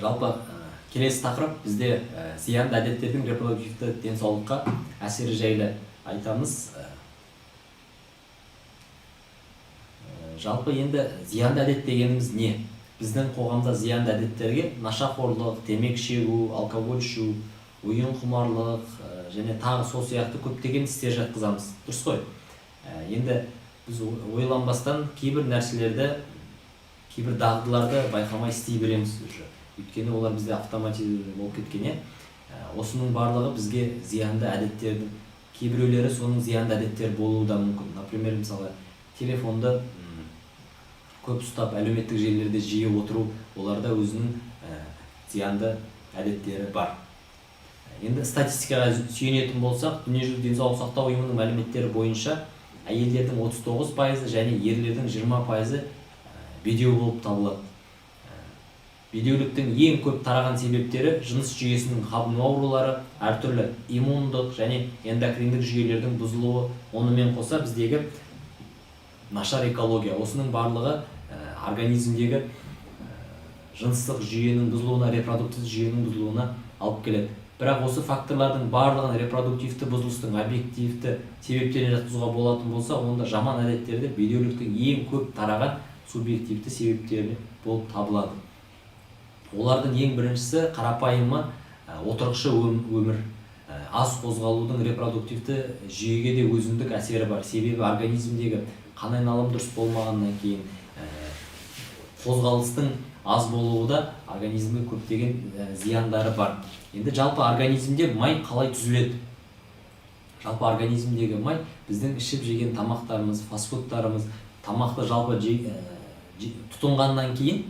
Жалпы келесі тақырып бізде зиянды әдеттердің репродуктивті денсаулыққа әсері жайлы айтамыз. Жалпы енді зиянды әдет дегеніміз не? Біздің қоғамда зиянды әдеттерге нашақорлық, темекі шегу, алкоголь ішу, ойын құмарлық және тағы сол сияқты көптеген істер жатқызамыз. Дұрыс қой? Енді біз ойланбастан кейбір нәрселерді, кейбір дағдыларды байқамай істей береміз уже. Өйткені олар бізде автоматизм болып кеткен. Осының барлығы бізге зиянды әдеттердің, кейбіреулері соның зиянды әдеттер болуы да мүмкін. Например, мысалы, телефонды көп ұстап, әлеуметтік желілерде жиі отыру, оларда өзінің зиянды әдеттері бар. Енді статистикаға сүйенетін болсақ, дүниежүзілік денсаулық сақтау ұйымының мәліметтері бойынша әйелдердің 39% және ерлердің 20% бедеу болып табылады. Бедеуліктің ең көп тараған себептері жыныс жүйесінің қабыну аурулары, әртүрлі иммундық және эндокриндік жүйелердің бұзылуы, онымен қоса біздегі нашар экология. Осының барлығы организмдегі жыныстық жүйенің бұзылуына, репродуктивті жүйенің бұзылуына алып келеді. Бірақ осы факторлардың барлығын репродуктивті бұзылыстың объективті себептеріне жатқызуға болатын болса, онда жаман әдеттерді бедеуліктің ең көп тараған субъективті себептері болып табылады. Олардың ең біріншісі қарапайымы отырықшы өмір. Аз қозғалудың репродуктивті жүйеге де өзіндік әсері бар. Себебі организмдегі қан айналымы дұрыс болмағаннан кейін қозғалыстың аз болуы да организмге көптеген зияндары бар. Енді жалпы организмде май қалай түзіледі? Жалпы организмдегі май біздің ішіп жеген тамақтарымыз, фастфудтарымыз, тамақты жалпы тұтынғаннан кейін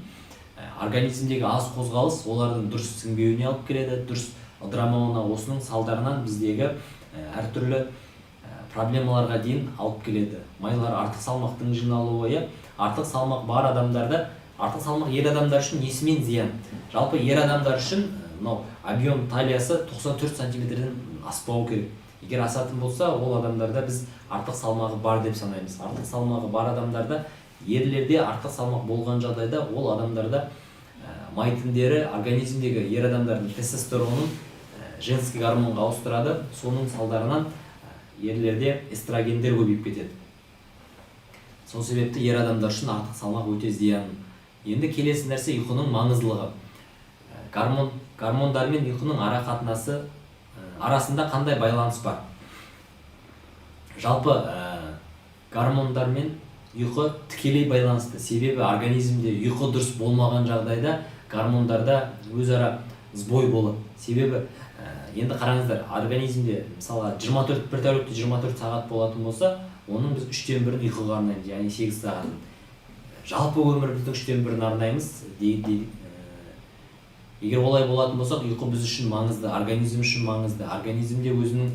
организмдегі аз қозғалыс олардың дұрыс сіңбеуіне алып келеді, дұрыс ыдырамауына. Осының салдарынан біздегі әртүрлі проблемаларға дейін алып келеді. Майлар артық салмақтың жиналуы, артық салмақ бар адамдарда, артық салмақ ер адамдар үшін несімен зиян? Жалпы ер адамдар үшін объем талиясы 94 сантиметрден аспауы керек. Егер асатын болса, ол адамдарда біз артық салмағы бар деп санаймыз. Артық салмағы бар адамдарда, ерлерде артық салмақ болған жағдайда, ол адамдарда май тіндері организмдегі ер адамдардың тестостеронын женский гормонға ауыстырады. Соның салдарынан ерлерде эстрогендер көбейіп кетеді. Сол себепті ер адамдар үшін артық салмақ өте зиян. Енді келесі нәрсе ұйқының маңыздылығы. Гормондар мен ұйқының арақатынасы арасында қандай байланыс бар? Жалпы гормондар мен ұйқы тікелей байланысты. Себебі организмде ұйқы дұрыс болмаған жағдайда гормондарда өзара сбой болады. Себебі енді қараңыздар, организмде мысалы 24 бір тәулікте 24 сағат болатын болса, оның біз 3/1 ұйқыға арнаймыз, яғни 8 сағат. Жалпы өміріміздің 3/1 арнаймыз дейді. Егер олай болатын болсақ, ұйқы біз үшін маңызды, организм үшін маңызды. Организмде өзінің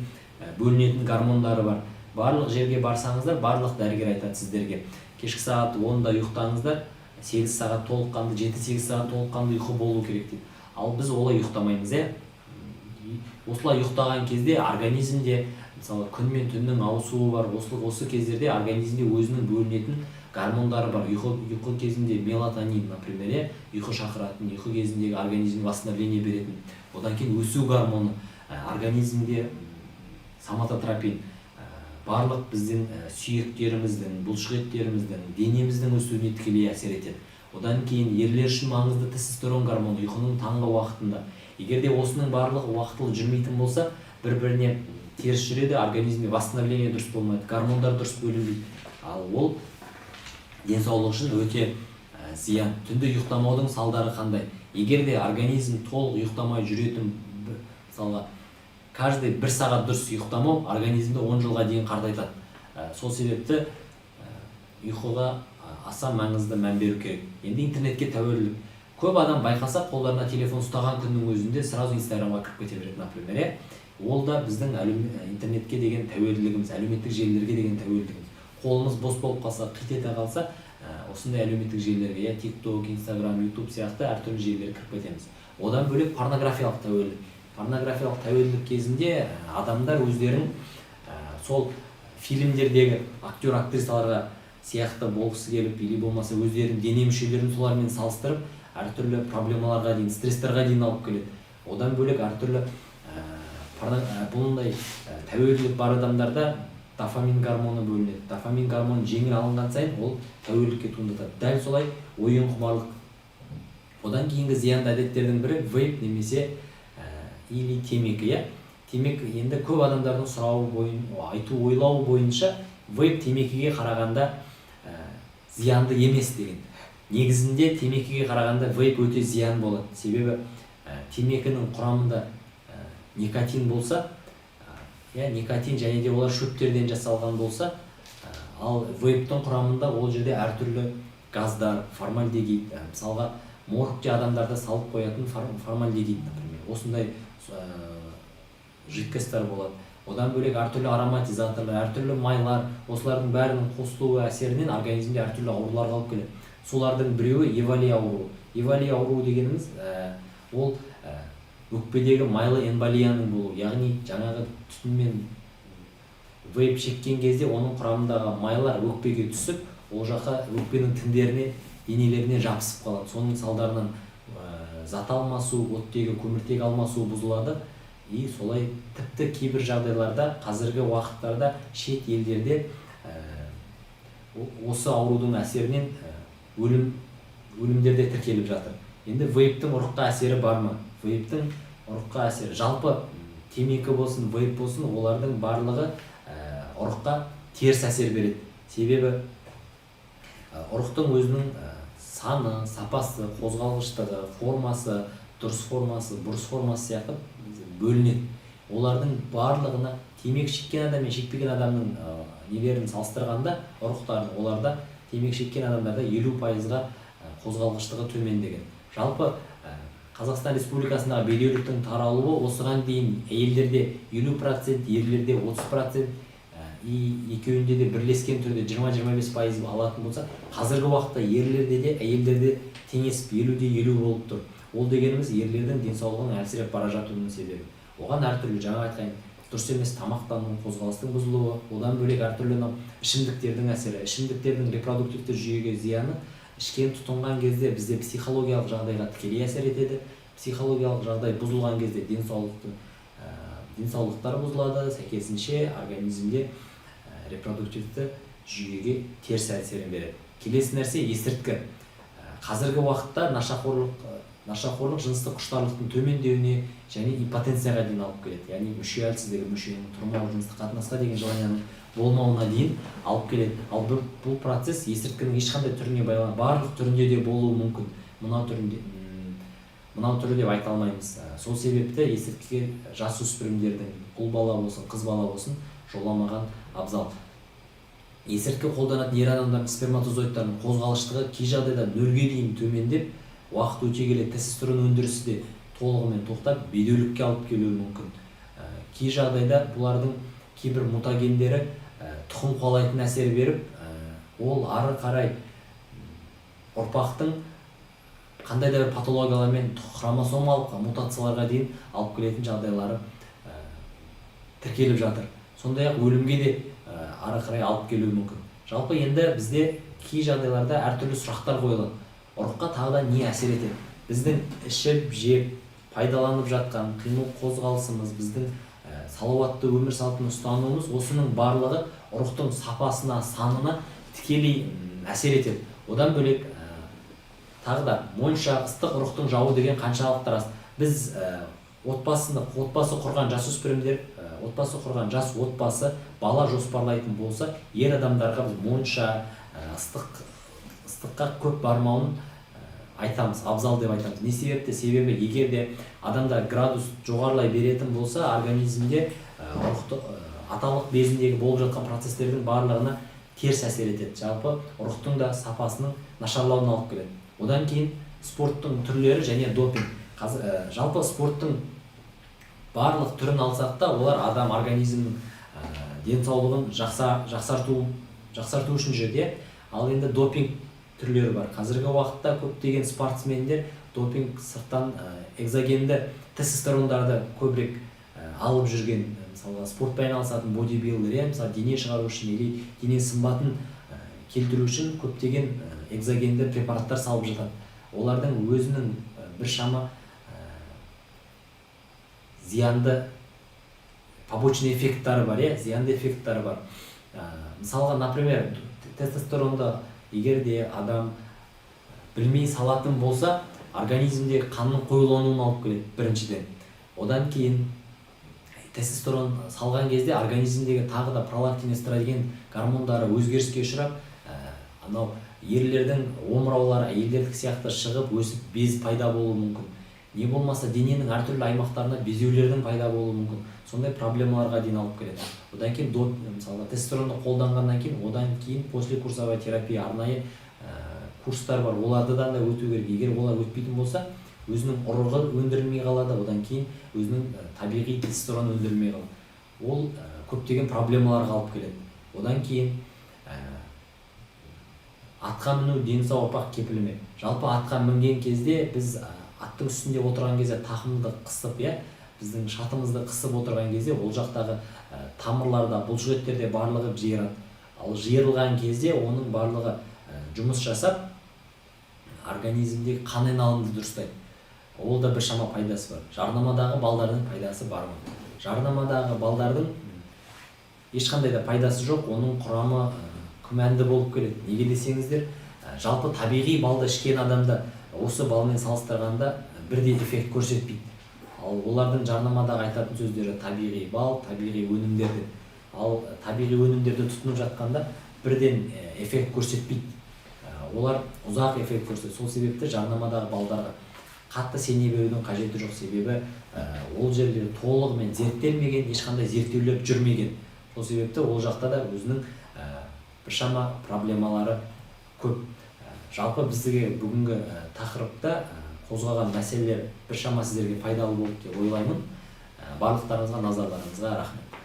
бөлінетін гормондары бар. Барлық жерге барсаңыздар, барлық дәрігер айтады сіздерге: кешкі сағат 10-да ұйықтаңыздар, 8 сағат толыққанды, 7-8 сағат толыққанды ұйқы болу керек дейді. Ал біз олай ұйықтамаймыз. Осылай ұйықтаған кезде организмде, мысалы, күн мен түннің ауысуы бар. Осы кездерде организмде өзінің бөлінетін гормондары бар. Ұйқы кезінде мелатонин, например, ұйқы шақыратын, ұйқы кезіндегі организмге восстановление беретін. Одан кейін өсу гормоны, организмде соматотропин, барлық біздің сүйектеріміздің, бұлшықеттеріміздің, денеміздің өсуіне тікелей әсер етеді. Одан кейін ерлер үшін маңызды тестостерон гормоны ұйқының таңғы уақытында. Егер де осының барлығы уақытылы жүрмейтін болса, бір-біріне теріс жүреді, организмде восстановление дұрыс болмайды, гормондар дұрыс бөлінбейді. Ал ол денсаулық үшін өте зиян. Түнде ұйықтамаудың салдары қандай? Егер де организм толық ұйықтамай жүретін, мысалға, каждый 1 сағат дұрыс ұйықтамау организмді 10 жылға дейін қартайтады. Сол себепті ұйқыға аса маңызды мән беру керек. Енді интернетке тәуелділік. Көп адам байқаса, қолдарына телефон ұстаған күннің өзінде сразу Инстаграмға кіріп кете береді, например. Ол да біздің интернетке деген тәуелділігіміз, әлеуметтік желілерге деген тәуелділігіміз. Қолымыз бос болып қалса, қит ете қалса, осындай әлеуметтік желілерге, TikTok, Instagram, YouTube сияқты әртүрлі желілерге кіріп кетеміз. Одан бөлек порнографиялық тәуелділік. Порнографиялық тәуелділік кезінде адамдар өздерін сол фильмдердегі актер-актрисаларға сияқты болғысы келіп, или болмаса өздерінің дене мүшелерін солармен салыстырып, әртүрлі проблемаларға дейін, стресстерға дейін алып келеді. Одан бөлек әртүрлі бұндай тәуелділік бар адамдарда дофамин гормоны бөлінеді. Дофамин гормоны жеңіл алынған сайын ол тәуелділікке туындатады. Дәл солай ойын құмарлық. Одан кейінгі зиянды әдеттердің бірі вейп немесе или темекі. Темекі енді көп адамдардың сұрауы айту ойлауы бойынша вейп темекіге қарағанда зиянды емес деген. Негізінде темекіге қарағанда вейп өте зиян болады. Себебі темекінің құрамында никотин болса, никотин және де олар шөптерден жасалған болса, ал вейптің құрамында ол жерде әртүрлі газдар, формальдегид, мысалға моргте адамдарда салып қоятын формальдегид, например, осындай жидкостьтар болады. Одан бөлек әртүрлі ароматизаторлар, әртүрлі майлар, осылардың бәрінің қосылуы әсерінен организмде әртүрлі ауруларға алып келеді. Солардың біреуі эвали ауруы. Эвали ауруы дегеніміз ол өкпедегі майлы эмболияның болуы, яғни жаңағы түтінмен вейп шеккен кезде оның құрамындағы майлар өкпеге түсіп, ол жаққа өкпенің тіндеріне, денелеріне жабысып қалады. Соның салдарынан зат алмасу, оттегі, көміртегі алмасу бұзылады. И солай тіпті кейбір жағдайларда қазіргі уақыттарда шет елдерде осы аурудың әсерінен өлімдерде тіркеліп жатыр. Енді вейптің ұрыққа әсері бар ма? Вейптің ұрыққа әсері, жалпы темекі болсын, вейп болсын, олардың барлығы ұрыққа теріс әсер береді. Себебі ұрықтың өзінің саны, сапасы, қозғалғыштығы, формасы, дұрыс формасы, бұрыс формасы сияқты бөлінеді. Олардың барлығына темекі шеккен адам мен шекпеген адамның нелерін салыстырғанда, ұрықтарын, оларда темекі шеккен адамдарда 50%-ға қозғалғыштығы төмендеген. Жалпы Қазақстан Республикасындағы бедеуліктің таралуы осыған дейін әйелдерде 50%, ерлерде 30%, екеуінде де бірлескен түрде 20-25% алатын болса, қазіргі уақытта ерлерде де әйелдерде теңесіп 50-50 болып тұр. Ол дегеніміз ерлердің денсаулығының әлсіреп бара жатуының себебі. Оған әртүрлі жаңа айтқан дұрыс емес тамақтану, қозғалыстың бұзылуы, одан бөлек әртүрлі ішімдіктердің әсері, ішімдіктердің репродуктивті жүйеге зияны, ішкен тұтынған кезде бізде психологиялық жағдайға тікелей әсер етеді. Психологиялық жағдай бұзылған кезде денсаулықтар бұзылады, сәйкесінше организмде репродуктивті жүйеге теріс әсерін береді. Келесі нәрсе есірткі. Қазіргі уақытта нашақорлық жыныстық құштарлықтың төмендеуіне және импотенцияға дейін алып келеді. Яғни мүше әлсіздігі, мүшенің тұрмау, жыныстық қатынасқа деген желанияның болмауына дейін алып келеді. Ал бұл процесс есірткінің ешқандай түріне байланысты, барлық түрінде де болуы мүмкін. Мынау түрі деп айта алмаймыз. Сол себепті есірткіге жасөспірімдердің, ұл бала болсын, қыз бала болсын, жоламаған абзал. Есірткі қолданатын ер адамдардың сперматозоидтардың қозғалыштығы кей жағдайда 0-ге дейін төмендеп, уақыт өте келе тестостерон өндірісі де толығымен тоқтап, бедеулікке алып келуі мүмкін. Кей жағдайда бұлардың кейбір мутагендері тұқым қуалайтын әсер беріп, ол ары қарай ұрпақтың қандай да бір патологиялармен хромосомалық мутацияларға дейін алып келетін жағдайлары тіркеліп жатыр. Сондай-ақ өлімге де ары қарай алып келуі мүмкін. Жалпы енді бізде кей жағдайларда әртүрлі сұрақтар қойылады. Ұрыққа тағы да не әсер етеді? Біздің ішіп, жеп, пайдаланып жатқан қимыл қозғалысымыз, біздің салауатты өмір салтын ұстануымыз, осының барлығы ұрықтың сапасына, санына тікелей әсер етеді. Одан бөлек тағы да монша, ыстық ұрықтың жауы деген қаншалықты рас. Біз отбасы құрған жасөспірімдер, отбасы құрған жас отбасы бала жоспарлайтын болса, ер адамдарға біз монша, ыстыққа көп бармауын айтамыз, абзал деп айтамыз. Не себепті? Себебі егер де адамда градус жоғарылай беретін болса, организмде аталық безіндегі болып жатқан процестердің барлығына теріс әсер етеді. Жалпы ұрықтың да сапасының нашарлауына алып келеді. Одан кейін спорттың түрлері және допинг. Жалпы спорттың барлық түрін алсақ та, олар адам организмнің денсаулығын жақсарту үшін жерде. Ал енді допинг түрлері бар. Қазіргі уақытта көптеген спортсмендер допинг сырттан экзогенді тестостерондарды көбірек алып жүрген, мысалы спортпен айналысатын бодибилдер, мысалы дене шығару үшін или дене сымбатын келтіру үшін көптеген экзогенді препараттар салып жатады. олардың өзінің біршама зиянды побочный эффекттары бар, зиянды эффекттары бар. Мысалға, например, тестостеронды егер де адам білмей салатын болса, организмдегі қанның қоюлануына алып келеді біріншіден. Одан кейін тестостерон салған кезде организмдегі тағы да пролактин, эстроген гормондары өзгеріске ұшырап, анау ерлердің омыраулары әйелдердікі сияқты шығып, өсіп, без пайда болуы мүмкін. Не болмаса дененің әртүрлі аймақтарына безеулердің пайда болуы мүмкін. Сондай проблемаларға дейін алып келеді. Одан кейін мысалы тестостеронды қолданғаннан кейін, одан кейін после курсовая терапия арнайы курстар бар. Олардан да өту керек. Егер олар өтпейтін болса, өзінің ұрығы өндірілмей қалады, одан кейін өзінің табиғи тестостерон өндірілмей қалады. Ол көптеген проблемаларға алып келеді. Одан кейін атқа міну денсаулық ұрпақ кепілі. Жалпы атқа мінген кезде біз аттың үстінде отырған кезде тақымды қысып, біздің шатымызды қысып отырған кезде ол жақтағы тамырларда, бұлшықеттерде барлығы жиырады. Ал жиырылған кезде оның барлығы жұмыс жасап, организмдегі қан айналымды дұрыстайды. Ол да біршама пайдасы бар. Жарнамадағы балдардың пайдасы бар ма? Жарнамадағы балдардың ешқандай да пайдасы жоқ, оның құрамы күмәнді болып келеді. Неге десеңіздер, жалпы табиғи балды ішкен адамда осы балмен салыстырғанда бірдей эффект көрсетпейді. Ал олардың жарнамадағы айтатын сөздері табиғи бал, табиғи өнімдерді. Ал табиғи өнімдерді тұтынып жатқанда бірден эффект көрсетпейді. Олар ұзақ эффект көрсетеді. Сол себепті жарнамадағы балдарға қатты сене берудің қажеті жоқ, себебі ол жерлер толығымен зерттелмеген, ешқандай зерттеулер жүрмеген. Сол себепті ол жақта да өзінің біршама проблемалары көп. Жалпы біздіге бүгінгі тақырыпта қозғаған мәселелер біршама сіздерге пайдалы болды деп ойлаймын. Барлықтарыңызға, назарларыңызға рахмет.